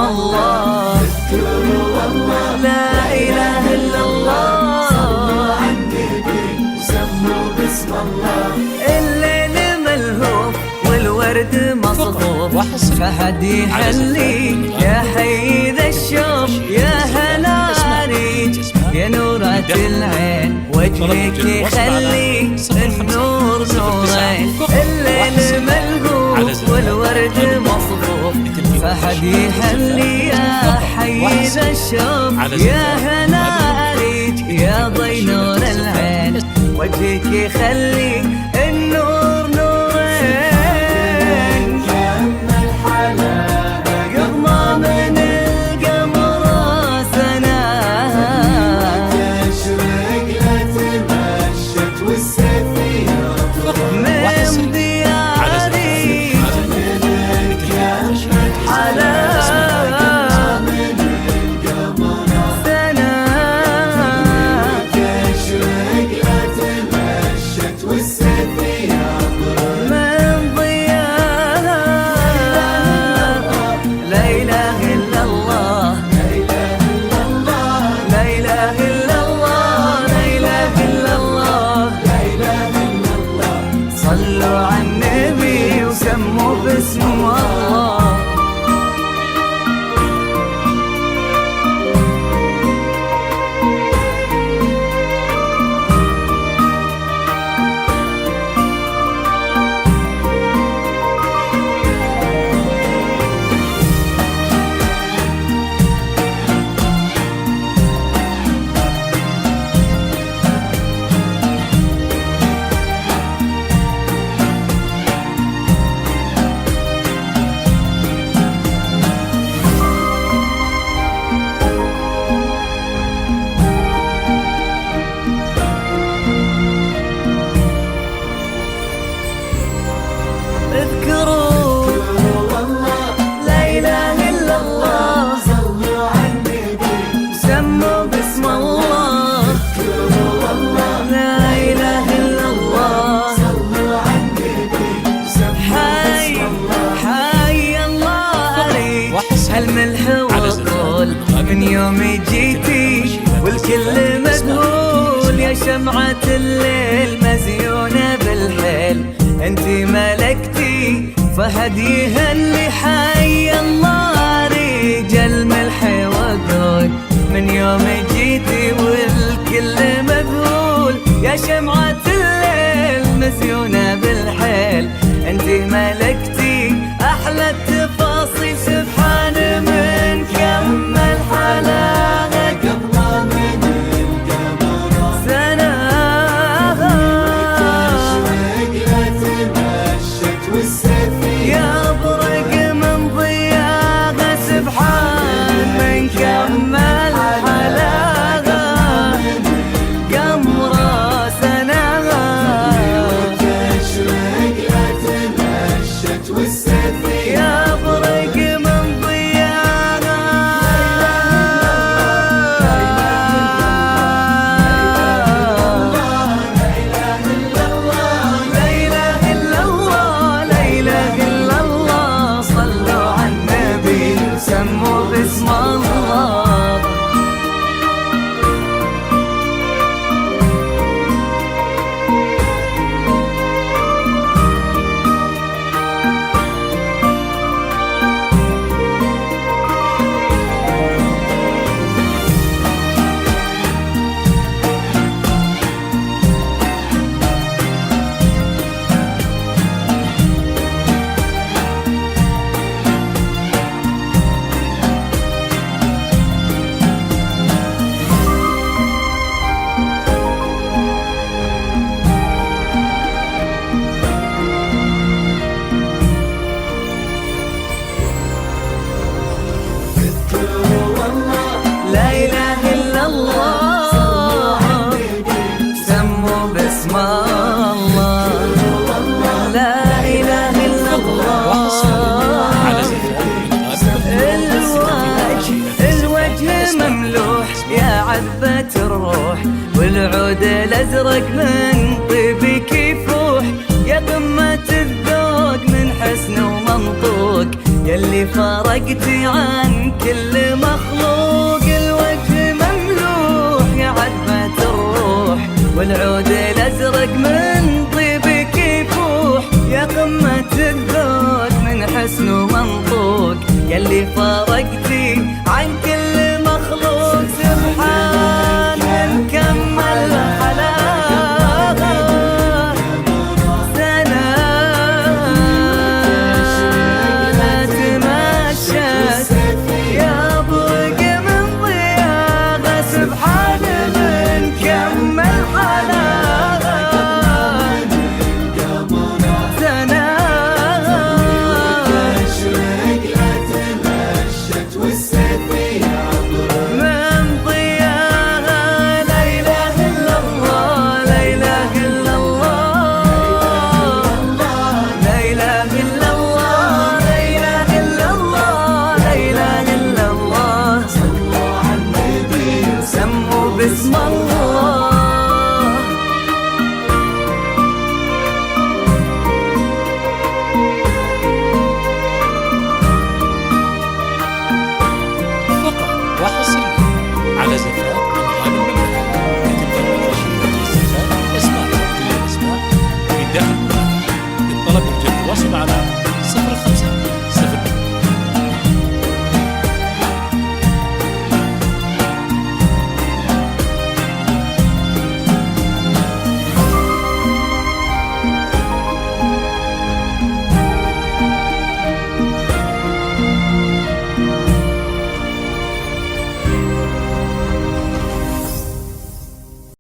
الله. اذكروا الله لا إله إلا الله، صلوا على النبي وسموا باسم الله. الليل ملهوف والورد مصفوف، فحد يحلي يا حي ذا الشوف. يا هلا عريج يا نورة العين، وجهك يخلي النور نورين. الليل ملهوف والورد مصفوف، فحد يحلي يا حي ذا الشوف. يا هلا عريج يا ضي نور العين، وجهك يخلي النور نورين. صلوا على النبي وسموا باسم الله. اذكروا والله لا إله إلا الله، صلوا على النبي سموا باسم الله. اذكروا والله لا إله إلا الله، صلوا على النبي حي حي الله عليك. هالملح والطول من يوم جيتي والكل مذهول، يا شمعة الليل مزيونة بالحيل. انتي ملكتي فهد يهلي، حي الله رجال ملح وقود. من يوم جيتي والكل مذهول، يا شمعة الليل مزيونة بالحيل. انتي ملكتي احلى التفاصيل، سبحان من كمل حلاوة قبل من القمر سنة. يا برق من ضياها سبحان من كمل حلاها قمرة سناها. يا برق من ضياها سموا باسم الله. لا إله إلا الله، سموا باسم الله. لا إله إلا الله. الوجه مملوح يا عذبة الروح، والعود الأزرق من طيبك يفوح. يا قمة الذوق من حسن ومنطوق، يلي فرقتي عن